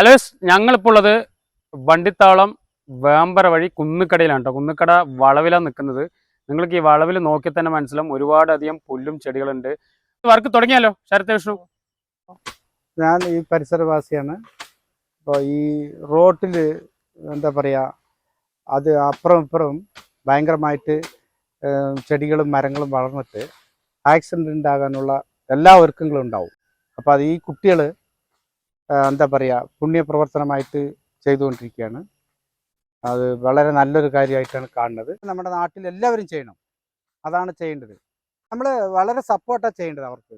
Hello, ഞങ്ങളിപ്പോൾ ഉള്ളത് വണ്ടിത്താവളം വേമ്പര വഴി കുന്നുക്കടയിലാണ് കേട്ടോ. കുന്നുക്കട വളവിലാണ് നിൽക്കുന്നത്. നിങ്ങൾക്ക് ഈ വളവിൽ നോക്കി തന്നെ മനസ്സിലാവും ഒരുപാട് അധികം പുല്ലും ചെടികളുണ്ട്. വർക്ക് തുടങ്ങിയാലോ ശരത് വിഷ്ണു? ഞാൻ ഈ പരിസരവാസിയാണ്. അപ്പോൾ ഈ റോട്ടിൽ എന്താ പറയുക, അത് അപ്പുറം ഇപ്പുറം ഭയങ്കരമായിട്ട് ചെടികളും മരങ്ങളും വളർന്നിട്ട് ആക്സിഡൻ്റ് ഉണ്ടാകാനുള്ള എല്ലാ ഒരുക്കങ്ങളും ഉണ്ടാവും. അപ്പോൾ അത് ഈ കുട്ടികൾ എന്താ പറയുക, പുണ്യപ്രവർത്തനമായിട്ട് ചെയ്തുകൊണ്ടിരിക്കുകയാണ്. അത് വളരെ നല്ലൊരു കാര്യമായിട്ടാണ് കാണുന്നത്. നമ്മുടെ നാട്ടിൽ എല്ലാവരും ചെയ്യണം, അതാണ് ചെയ്യേണ്ടത്. നമ്മൾ വളരെ സപ്പോർട്ടാണ് ചെയ്യേണ്ടത് അവർക്ക്,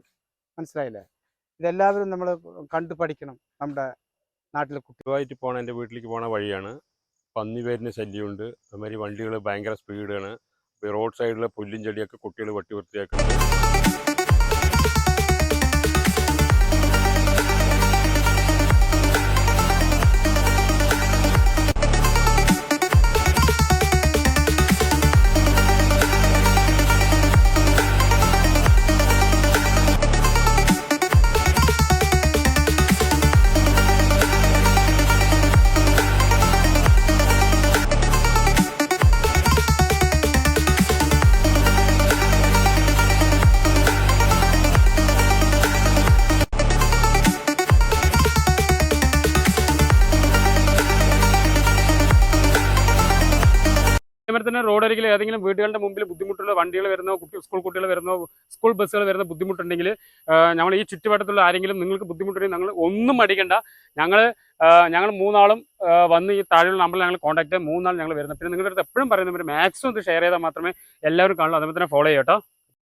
മനസ്സിലായില്ലേ? ഇതെല്ലാവരും നമ്മൾ കണ്ടു പഠിക്കണം. നമ്മുടെ നാട്ടിലെ കുട്ടികളായിട്ട് പോകണ എൻ്റെ വീട്ടിലേക്ക് പോണ വഴിയാണ്. പന്നി വരുന്ന ശല്യമുണ്ട്. അതുമാതിരി വണ്ടികൾ ഭയങ്കര സ്പീഡാണ്. റോഡ് സൈഡിലെ പുല്ലും ചെടിയൊക്കെ കുട്ടികൾ വെട്ടി വൃത്തിയാക്കുന്നുണ്ട്. അതേപോലെ തന്നെ റോഡരികിൽ ഏതെങ്കിലും വീടുകളുടെ മുമ്പിൽ ബുദ്ധിമുട്ടുള്ള വണ്ടികൾ വരുന്നോ, സ്കൂൾ കുട്ടികൾ വരുന്നോ, സ്കൂൾ ബസ്സുകൾ വരുന്ന ബുദ്ധിമുട്ടുണ്ടെങ്കിൽ നമ്മൾ ഈ ചുറ്റുവട്ടത്തുള്ള ആരെങ്കിലും നിങ്ങൾക്ക് ബുദ്ധിമുട്ടുണ്ടെങ്കിൽ നിങ്ങൾ ഒന്നും മടിക്കണ്ട. ഞങ്ങൾ മൂന്നാളും വന്ന് ഈ താഴെയുള്ള നമ്പറിൽ ഞങ്ങൾ കോൺടാക്ട് ചെയ്യാം. മൂന്നാൾ ഞങ്ങൾ വരുന്നത്. പിന്നെ നിങ്ങളുടെ അടുത്ത് എപ്പോഴും പറയുന്നത് മാക്സിമം ഇത് ഷെയർ ചെയ്താൽ മാത്രമേ എല്ലാവരും കാണുള്ളൂ. അതേപോലെ തന്നെ ഫോളോ ചെയ്യട്ടോ.